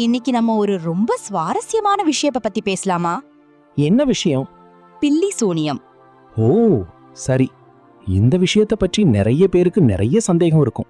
இன்னைக்கு நம்ம ஒரு ரொம்ப சுவாரஸ்யமான விஷயத்தை பத்தி பேசலாமா? என்ன விஷயம்? பில்லி சூனியம். ஓ சரி, இந்த விஷயத்தை பற்றி நிறைய பேருக்கு நிறைய சந்தேகம் இருக்கும்.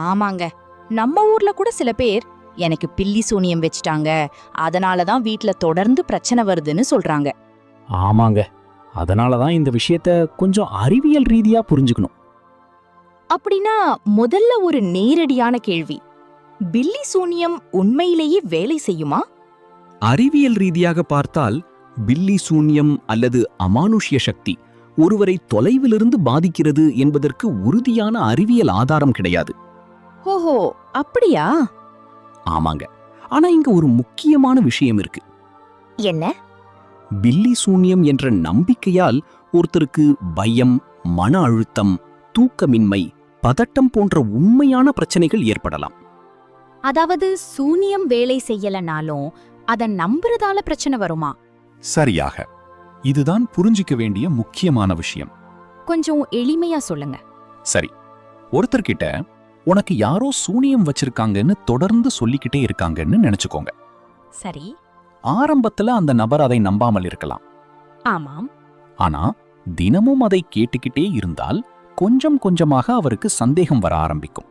ஆமாங்க, நம்ம ஊர்ல கூட சில பேர் எனக்கு பில்லி சூனியம் வச்சிட்டாங்க, அதனாலதான் வீட்ல தொடர்ந்து பிரச்சனை வருதுன்னு சொல்றாங்க. ஆமாங்க, அதனாலதான் இந்த விஷயத்த கொஞ்சம் அறிவியல் ரீதியா புரிஞ்சுக்கணும். அப்படின்னா முதல்ல ஒரு நேரடியான கேள்வி, பில்லி சூனியம் உண்மையிலேயே வேலை செய்யுமா? அறிவியல் ரீதியாக பார்த்தால் பில்லி சூன்யம் அல்லது அமானுஷ்ய சக்தி ஒருவரை தொலைவிலிருந்து பாதிக்கிறது என்பதற்கு உறுதியான அறிவியல் ஆதாரம் கிடையாது. ஓஹோ, அப்படியா? ஆமாங்க, ஆனா இங்க ஒரு முக்கியமான விஷயம் இருக்கு. என்ன? பில்லி சூன்யம் என்ற நம்பிக்கையால் ஒருத்தருக்கு பயம், மன அழுத்தம், தூக்கமின்மை, பதட்டம் போன்ற உண்மையான பிரச்சனைகள் ஏற்படலாம். அதாவது சூனியம் வேலை செய்யலனாலும் அத நம்புறதால பிரச்சனை வருமா? சரியாக. இதுதான் புரிஞ்சிக்க வேண்டிய முக்கியமான விஷயம். கொஞ்சம் எளிமையா சொல்லுங்க. சரி, ஒருத்தர்கிட்ட உனக்கு யாரோ சூனியம் வச்சிருக்காங்கன்னு தொடர்ந்து சொல்லிக்கிட்டே இருக்காங்கன்னு நினைச்சுக்கோங்க. சரி. ஆரம்பத்துல அந்த நபர் அதை நம்பாமல் இருக்கலாம். ஆமாம். ஆனா தினமும் அதை கேட்டுக்கிட்டே இருந்தால் கொஞ்சம் கொஞ்சமாக அவருக்கு சந்தேகம் வர ஆரம்பிக்கும்.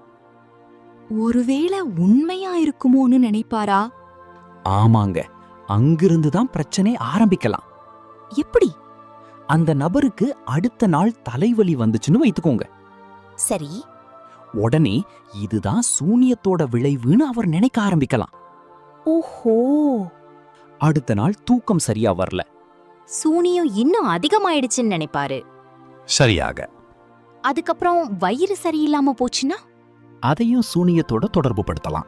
ஒருவேளை உண்மையா இருக்குமோன்னு நினைப்பாரா? ஆமாங்க, அங்கிருந்து தான் பிரச்சனை ஆரம்பிக்கலாம். எப்படி? அந்த நபருக்கு அடுத்த நாள் தலைவலி வந்துச்சுன்னு வைத்துக்கோங்க. சரி. உடனே இதுதான் சூனியத்தோட விளைவுன்னு அவர் நினைக்க ஆரம்பிக்கலாம். ஓஹோ, அடுத்த நாள் தூக்கம் சரியா வரல. சூனியம் இன்னும் அதிகமாயிடுச்சுன்னு நினைப்பாரு. சரியாக. அதுக்கப்புறம் வயிறு சரியில்லாம போச்சுன்னா? அதையும் சூனியத்தோட தொடர்பு படுத்தலாம்.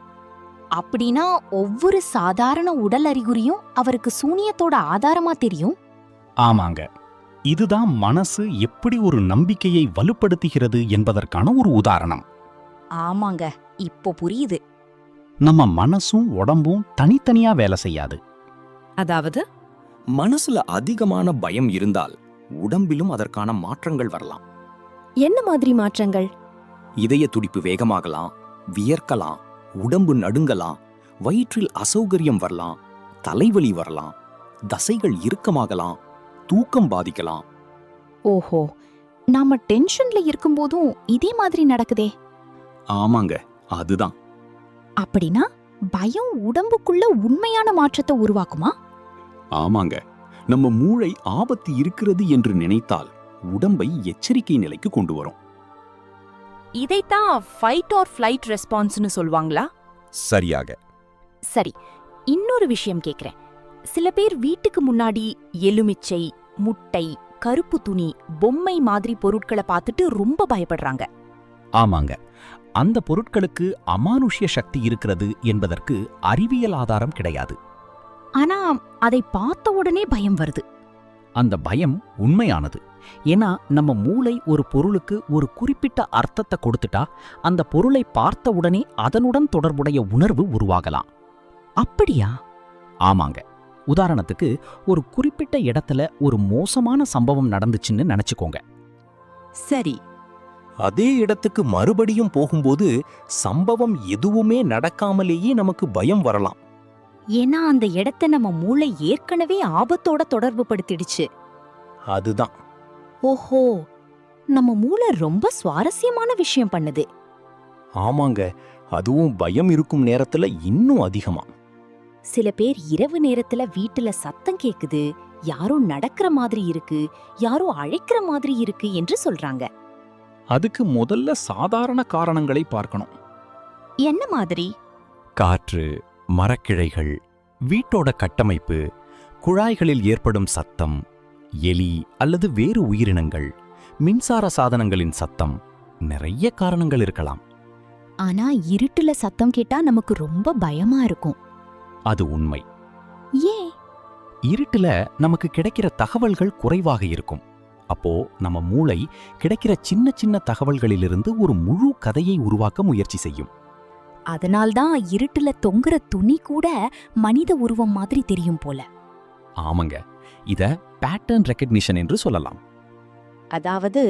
அப்படின்னா ஒவ்வொரு சாதாரண உடல் அறிகுறியும் அவருக்கு சூனியத்தோட ஆதாரமா தெரியும். ஆமாங்க, இதுதான் மனசு எப்படி ஒரு நம்பிக்கையை வலுப்படுத்துகிறது என்பதற்கான ஒரு உதாரணம். ஆமாங்க, இப்போ புரியுது. நம்ம மனசும் உடம்பும் தனித்தனியா வேலை செய்யாது. அதாவது மனசுல அதிகமான பயம் இருந்தால் உடம்பிலும் அதற்கான மாற்றங்கள் வரலாம். என்ன மாதிரி மாற்றங்கள்? இதய துடிப்பு வேகமாகலாம், வியர்க்கலாம், உடம்பு நடுங்கலாம், வயிற்றில் அசௌகரியம் வரலாம், தலைவலி வரலாம், தசைகள் இறுக்கமாகலாம், தூக்கம் பாதிக்கலாம். ஓஹோ, நாம டென்ஷன்ல இருக்கும்போதும் இதே மாதிரி நடக்குதே. ஆமாங்க, அதுதான். அப்படின்னா பயம் உடம்புக்குள்ள உண்மையான மாற்றத்தை உருவாக்குமா? ஆமாங்க, நம்ம மூளை ஆபத்து இருக்கிறது என்று நினைத்தால் உடம்பை எச்சரிக்கை நிலைக்கு கொண்டு வரும். இதைத்தான் ஃபைட் ஆர் ஃப்ளைட் ரெஸ்பான்ஸ்னு சொல்வாங்களா? சரியாக. சரி, இன்னொரு விஷயம் கேக்குறேன். சில பேர் வீட்டுக்கு முன்னாடி எலுமிச்சை, முட்டை, கருப்பு துணி, பொம்மை மாதிரி பொருட்களை பார்த்துட்டு ரொம்ப பயப்படுறாங்க. ஆமாங்க, அந்த பொருட்களுக்கு அமானுஷ்ய சக்தி இருக்கிறது என்பதற்கு அறிவியல் ஆதாரம் கிடையாது. ஆனா அதை பார்த்த உடனே பயம் வருது. அந்த பயம் உண்மையானது. ஏன்னா நம்ம மூளை ஒரு பொருளுக்கு ஒரு குறிப்பிட்ட அர்த்தத்தை கொடுத்துட்டா அந்த பொருளை பார்த்த உடனே அதனுடன் தொடர்புடைய உணர்வு உருவாகலாம். அப்படியா? ஆமாங்க, உதாரணத்துக்கு ஒரு குறிப்பிட்ட இடத்துல ஒரு மோசமான சம்பவம் நடந்துச்சுன்னு நினைச்சுக்கோங்க. சரி. அதே இடத்துக்கு மறுபடியும் போகும்போது சம்பவம் எதுவுமே நடக்காமலேயே நமக்கு பயம் வரலாம். ஏன்னா அந்த இடத்த நம்ம மூளை ஏற்கனவே ஆபத்தோட தொடர்பு படுத்திடுச்சு. அதுதான். ஓஹோ, நம்ம மூளை ரொம்ப சுவாரஸ்யமான விஷயம் பண்ணுது. ஆமாங்க, அதுவும் பயம் இருக்கும் நேரத்துல இன்னும் அதிகமா. சில பேர் இரவு நேரத்துல வீட்டுல சத்தம் கேக்குது, யாரோ நடக்கிற மாதிரி இருக்கு, யாரோ அழைக்கிற மாதிரி இருக்கு என்று சொல்றாங்க. அதுக்கு முதல்ல சாதாரண காரணங்களை பார்க்கணும். என்ன மாதிரி? காற்று, மரக்கிளைகள், வீட்டோட கட்டமைப்பு, குழாய்களில் ஏற்படும் சத்தம், எலி அல்லது வேறு உயிரினங்கள், மின்சார சாதனங்களின் சத்தம், நிறைய காரணங்கள் இருக்கலாம். ஆனா இருட்டுல சத்தம் கேட்டா நமக்கு ரொம்ப பயமா இருக்கும். அது உண்மை. ஏன்? இருட்டுல நமக்கு கிடைக்கிற தகவல்கள் குறைவாக இருக்கும். அப்போ நம்ம மூளை கிடைக்கிற சின்ன சின்ன தகவல்களிலிருந்து ஒரு முழு கதையை உருவாக்க முயற்சி செய்யும். அதனால்தான் இருட்டுல தொங்குற துணி கூட மனித உருவம் மாதிரி தெரியும் போல. ஆமாங்க, இத பேட்டர்ன் ரெகக்னிஷன் என்று சொல்லலாம். அதாவது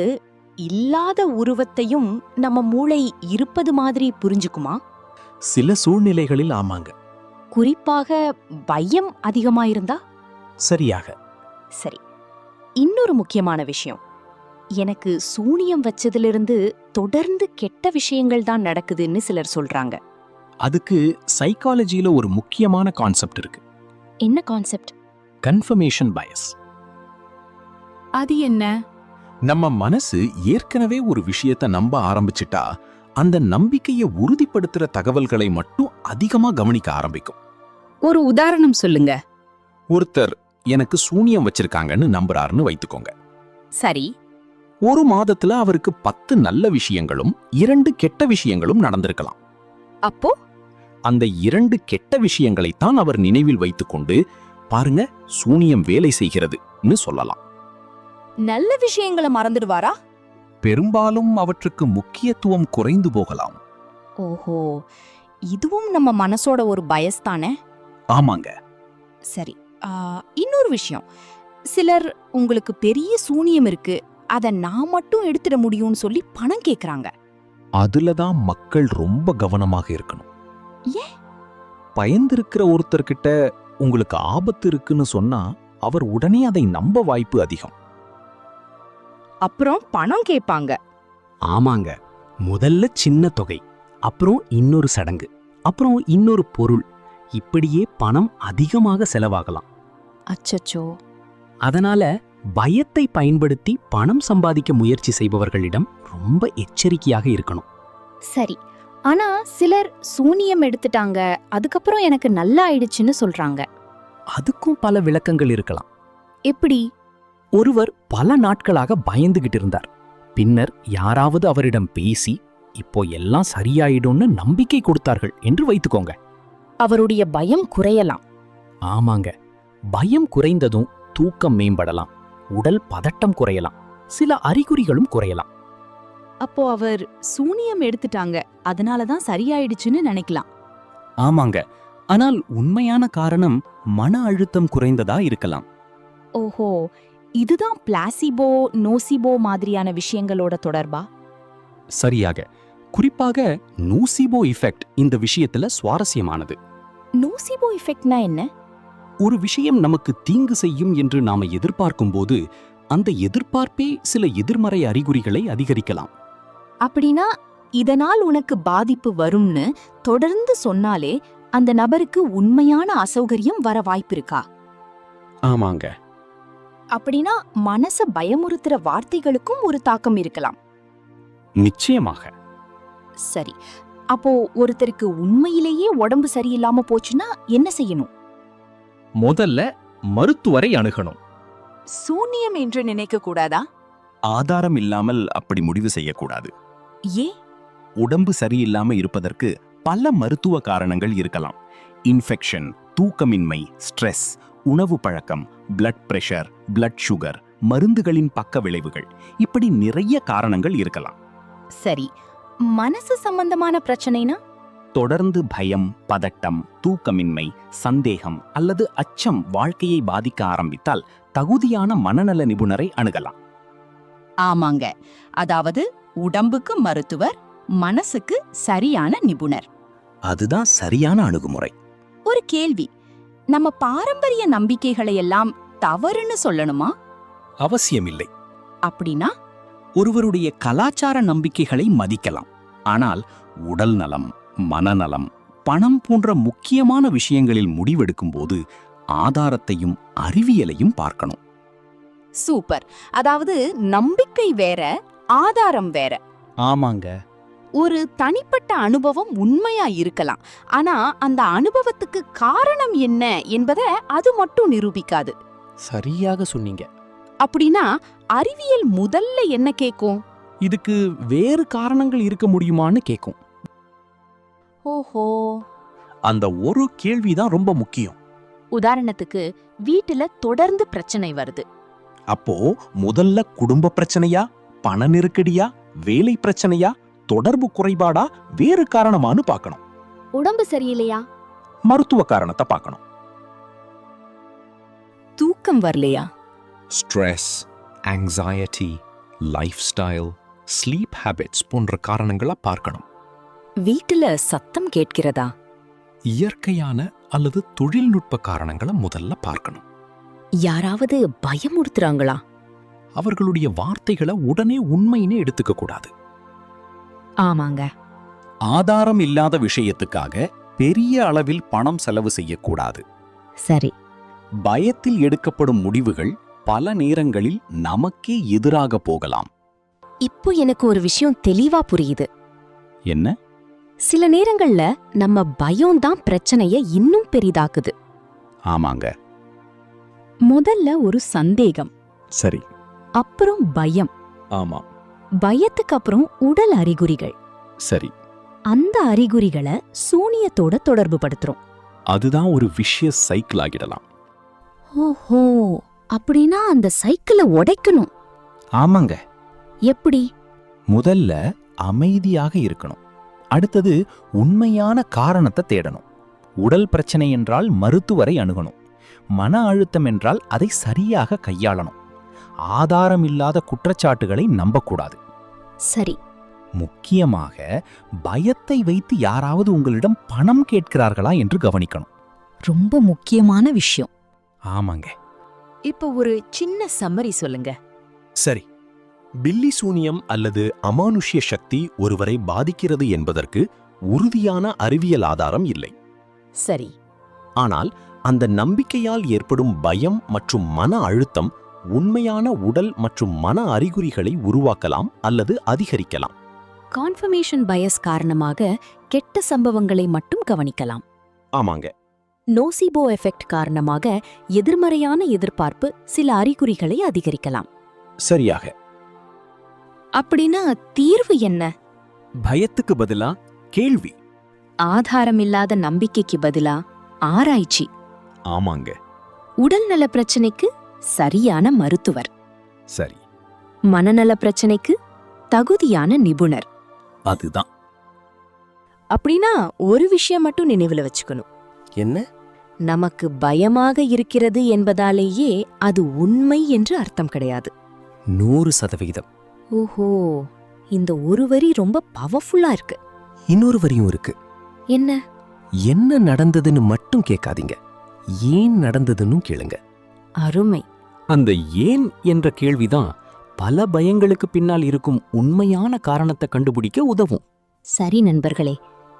இல்லாத உருவத்தையும் நம்ம மூளை இருப்பது மாதிரி புரிஞ்சுக்குமா? சில சூழ்நிலைகளில் ஆமாங்க. குறிப்பாக பயம் அதிகமாயிருந்தா? சரியாக. சரி, இன்னொரு முக்கியமான விஷயம். எனக்கு சூனியம் வச்சதிலிருந்து தொடர்ந்து கெட்ட விஷயங்கள் தான் நடக்குதுன்னு சிலர் சொல்றாங்க. அதுக்கு சைக்காலஜியில ஒரு முக்கியமான கான்செப்ட் இருக்கு. என்ன கான்செப்ட்? கன்ஃபர்மேஷன் பயஸ். அது என்ன? நம்ம மனசு ஏற்கனவே ஒரு விஷயத்தை நம்ப ஆரம்பிச்சிட்டா அந்த நம்பிக்கையை உறுதிப்படுத்துற தகவல்களை மட்டும் அதிகமா கவனிக்க ஆரம்பிக்கும். ஒரு உதாரணம் சொல்லுங்க. ஒருத்தர் எனக்கு சூனியம் வச்சிருக்காங்கன்னு நம்புறாருன்னு வைத்துக்கோங்க. சரி. ஒரு மாதத்துல அவருக்கு 10 நல்ல விஷயங்களும் 2 கெட்ட விஷயங்களும் நடந்திருக்கலாம். அப்போ அந்த 2 கெட்ட விஷயங்களைத்தான் அவர் நினைவில் வைத்துக்கொண்டு பாருங்க சூனியம் வேலை செய்கிறதுன்னு சொல்லலாம். நல்ல விஷயங்களை மறந்துடுவாரா? பெரும்பாலும் அவற்றுக்கு முக்கியத்துவம் குறைந்து போகலாம். ஓஹோ, இதுவும் நம்ம மனசோட ஒரு பயஸ் தானே? ஆமாங்க. சரி, இன்னொரு விஷயம். சிலர் உங்களுக்கு பெரிய சூனியம் இருக்கு, அத நான் மட்டும் எடுத்துட முடியும்னு சொல்லி பணம் கேக்குறாங்க. அதுலதான் மக்கள் ரொம்ப கவனமாக இருக்கணும். ஏன்? பயந்திருக்கிற ஒருத்தர்கிட்ட உங்களுக்கு ஆபத்து இருக்குன்னு சொன்னா அவர் உடனே அதை நம்ப வாய்ப்பு அதிகம். அப்புறம் பணம் கேட்பாங்க. ஆமாங்க, முதல்ல சின்ன தொகை, அப்புறம் இன்னொரு சடங்கு, அப்புறம் இன்னொரு பொருள், இப்படியே பணம் அதிகமாக செலவாகலாம். அச்சச்சோ. அதனால பயத்தை பயன்படுத்தி பணம் சம்பாதிக்க முயற்சி செய்பவர்களிடம் ரொம்ப எச்சரிக்கையாக இருக்கணும். சரி, ஆனா சிலர் சூனியம் எடுத்துட்டாங்க, அதுக்கப்புறம் எனக்கு நல்லா ஆயிடுச்சுன்னு சொல்றாங்க. அதுக்கும் பல விளக்கங்கள் இருக்கலாம். எப்படி? ஒருவர் பல நாட்களாக பயந்துகிட்டு இருந்தார். பின்னர் யாராவது அவரிடம் பேசி இப்போ எல்லாம் சரியாயிடும்னு நம்பிக்கை கொடுத்தார்கள் என்று வைத்துக்கோங்க. அவருடைய பயம் குறையலாம். ஆமாங்க, பயம் குறைந்ததும் தூக்கம் மேம்படலாம், உடல் பதட்டம் குறையலாம், சில அறிகுறிகளும் குறையலாம். அப்போ அவர் சூனியம் எடுத்துட்டாங்க, அதனாலதான் சரியாயிடுச்சுன்னு நினைக்கலாம். ஆமாங்க, ஆனால் உண்மையான காரணம் மன அழுத்தம் குறைந்ததா இருக்கலாம். ஓஹோ, இதுதான் பிளாசிபோ நோசிபோ மாதிரியான விஷயங்களோட தொடர்பா? சரியாக. குறிப்பாக நோசிபோ எஃபெக்ட் இந்த விஷயத்துல சுவாரஸ்யமானது. நோசிபோ எஃபெக்ட்னா என்ன? ஒரு விஷயம் நமக்கு தீங்கு செய்யும் என்று நாம எதிர்பார்க்கும்போது அந்த எதிர்பார்ப்பே சில எதிர்மறை அறிகுறிகளை அதிகரிக்கலாம். அப்படின்னா இதனால் உனக்கு பாதிப்பு வரும்னு தொடர்ந்து சொன்னாலே அந்த நபருக்கு உண்மையான அசௌகரியம் வர வாய்ப்பிருக்கா? ஆமாங்க. அப்படின்னா மனச பயமுறுத்துற வார்த்தைகளுக்கும் ஒரு தாக்கம் இருக்கலாம். நிச்சயமாக. சரி, அப்போ ஒருத்தருக்கு உண்மையிலேயே உடம்பு சரியில்லாம போச்சுன்னா என்ன செய்யணும்? முதல்ல மருத்துவரை அணுகணும். சூனியம் என்று நினைக்க கூடாதா? ஆதாரம் இல்லாமல் அப்படி முடிவு செய்யக்கூடாது. ஏ? உடம்பு சரியில்லாம இருப்பதற்கு பல மருத்துவ காரணங்கள் இருக்கலாம். இன்ஃபெக்ஷன், தூக்கமின்மை, ஸ்ட்ரெஸ், உணவு பழக்கம், பிளட் பிரஷர், பிளட் சுகர், மருந்துகளின் பக்க விளைவுகள், இப்படி நிறைய காரணங்கள் இருக்கலாம். சரி, மனசு சம்பந்தமான பிரச்சனைனா? தொடர்ந்து பயம், பதட்டம், தூக்கமின்மை, சந்தேகம் அல்லது அச்சம் வாழ்க்கையை பாதிக்க ஆரம்பித்தால் தகுதியான மனநல நிபுணரை அணுகலாம். ஆமாங்க, அதாவது உடம்புக்கு மருத்துவர், மனசுக்கு சரியான நிபுணர். அதுதான் சரியான அணுகுமுறை. ஒரு கேள்வி, நம்ம பாரம்பரிய நம்பிக்கைகளை எல்லாம் தவறுன்னு சொல்லணுமா? அவசியமில்லை. அப்படின்னா ஒருவருடைய கலாச்சார நம்பிக்கைகளை மதிக்கலாம். ஆனால் உடல் நலம், மனநலம், பணம் போன்ற முக்கியமான விஷயங்களில் முடிவெடுக்கும்போது ஆதாரத்தையும் அறிவியலையும் பார்க்கணும். சூப்பர். அதாவது நம்பிக்கை வேற, ஆதாரம் வேற. ஆமாங்க. ஒரு தனிப்பட்ட அனுபவம் உண்மையா இருக்கலாம், ஆனா அந்த அனுபவத்துக்கு காரணம் என்ன என்பதை அது மட்டும் நிரூபிக்காது. சரியாக சொன்னீங்க. அப்படின்னா அறிவியல் முதல்ல என்ன கேக்கும்? இதுக்கு வேறு காரணங்கள் இருக்க முடியுமான்னு கேட்கும். ஓஹோ. அந்த ஒரு கேள்விதான் ரொம்ப முக்கியம். உதாரணத்துக்கு வீட்டுல தொடர்ந்து பிரச்சனை வருது. அப்போ முதல்ல குடும்ப பிரச்சனையா, பண நெருக்கடியா, வேலை பிரச்சனையா, தொடர்பு குறைபாடா, வேறு காரணமானு பார்க்கணும். உடம்பு சரியில்லையா? மருத்துவ காரணத்தை பார்க்கணும். தூக்கம் வரலையா? Stress, anxiety, life style, sleep habits போன்ற காரணங்களை பார்க்கணும். வீட்டுல சத்தம் கேட்கிறதா? இயற்கையான அல்லது தொழில்நுட்ப காரணங்களை முதல்ல பார்க்கணும். யாராவது பயமுறுத்துறாங்களா? அவர்களுடைய வார்த்தைகளை உடனே உண்மைன்னு எடுத்துக்க கூடாது. ஆமாங்க. ஆதாரம் இல்லாத விஷயத்துக்காக பெரிய அளவில் பணம் செலவு செய்யக்கூடாது. சரி. பயத்தில் எடுக்கப்படும் முடிவுகள் பல நேரங்களில் நமக்கே எதிராக போகலாம். இப்போ எனக்கு ஒரு விஷயம் தெளிவா புரியுது. என்ன? சில நேரங்கள்ல நம்ம பயம்தான் பிரச்சனைய இன்னும் பெரிதாக்குது. ஆமாங்க. முதல்ல ஒரு சந்தேகம், சரி. அப்புறம் பயம், ஆமா. பயத்துக்கு அப்புறம் உடல் அறிகுறிகள். சரி. அந்த அறிகுறிகளை சூனியத்தோட தொடர்பு படுத்துறோம். அதுதான் ஒரு விஷியஸ் சைக்கிள் ஆகிடலாம். ஓஹோ, அப்படின்னா அந்த சைக்கிளை உடைக்கணும். ஆமாங்க. எப்படி? முதல்ல அமைதியாக இருக்கணும். அடுத்தது உண்மையான காரணத்தை தேடணும். உடல் பிரச்சனை என்றால் மருத்துவரை அணுகணும். மன அழுத்தம் என்றால் அதை சரியாக கையாளணும். ஆதாரம் இல்லாத குற்றச்சாட்டுகளை நம்பக்கூடாது. சரி. முக்கியமாக பயத்தை வைத்து யாராவது உங்களிடம் பணம் கேட்கிறார்களா என்று கவனிக்கணும். ரொம்ப முக்கியமான விஷயம். ஆமாங்க. இப்போ ஒரு சின்ன சம்மரி சொல்லுங்க. சரி. பில்லி சூனியம் அல்லது அமானுஷ்ய சக்தி ஒருவரை பாதிக்கிறது என்பதற்கு உறுதியான அறிவியல் ஆதாரம் இல்லை. சரி. ஆனால் அந்த நம்பிக்கையால் ஏற்படும் பயம் மற்றும் மன அழுத்தம் உண்மையான உடல் மற்றும் மன அறிகுறிகளை உருவாக்கலாம் அல்லது அதிகரிக்கலாம். கான்ஃபர்மேஷன் பயஸ் காரணமாக கெட்ட சம்பவங்களை மட்டும் கவனிக்கலாம். ஆமாங்க. நோசிபோ எஃபெக்ட் காரணமாக எதிர்மறையான எதிர்பார்ப்பு சில அறிகுறிகளை அதிகரிக்கலாம். சரியாக. அப்படின்னா தீர்வு என்ன? பயத்துக்கு பதிலா கேள்வி. ஆதாரமில்லாத நம்பிக்கைக்கு பதிலா ஆராய்ச்சி. ஆமாங்க. உடல்நல பிரச்சனைக்கு சரியான மருத்துவர். சரி. மனநல பிரச்சனைக்கு தகுதியான நிபுணர். அதுதான். அப்படின்னா ஒரு விஷயம் மட்டும் நினைவுல வச்சுக்கணும். என்ன? நமக்கு பயமாக இருக்கிறது என்பதாலேயே அது உண்மை என்று அர்த்தம் கிடையாது. 100%. ஓஹோ, இந்த ஒரு வரி ரொம்ப பவர்ஃபுல்லா இருக்கு. இன்னொரு வரியும் இருக்கு. என்ன? என்ன நடந்ததுன்னு மட்டும் கேட்காதீங்க, ஏன் நடந்ததுன்னு கேளுங்க. அருமை. அந்த ஏன் என்ற கேள்விதான் பல பயங்களுக்கு பின்னால் இருக்கும் உண்மையான காரணத்தை கண்டுபிடிக்க உதவும். சரி நண்பர்களே,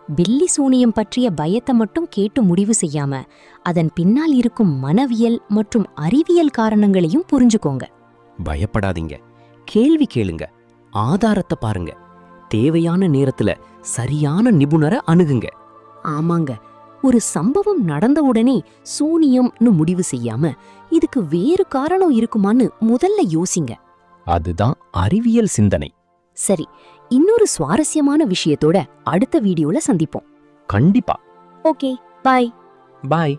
பில்லி சூனியம் பற்றிய பயத்தை மட்டும் கேட்டு முடிவு செய்யாம அதன் பின்னால் இருக்கும் மனவியல் மற்றும் அறிவியல் காரணங்களையும் புரிஞ்சுக்கோங்க. பயப்படாதீங்க, கேள்வி கேளுங்க, ஆதாரத்தை பாருங்க, தேவையான நேரத்துல சரியான நிபுணரை அணுகுங்க. ஆமாங்க, ஒரு சம்பவம் நடந்த உடனே சூனியம்னு முடிவு செய்யாம இதுக்கு வேறு காரணம் இருக்குமான்னு முதல்ல யோசிங்க. அதுதான் அறிவியல் சிந்தனை. சரி, இன்னொரு சுவாரஸ்யமான விஷயத்தோட அடுத்த வீடியோல சந்திப்போம். கண்டிப்பா. ஓகே, பாய். பாய்.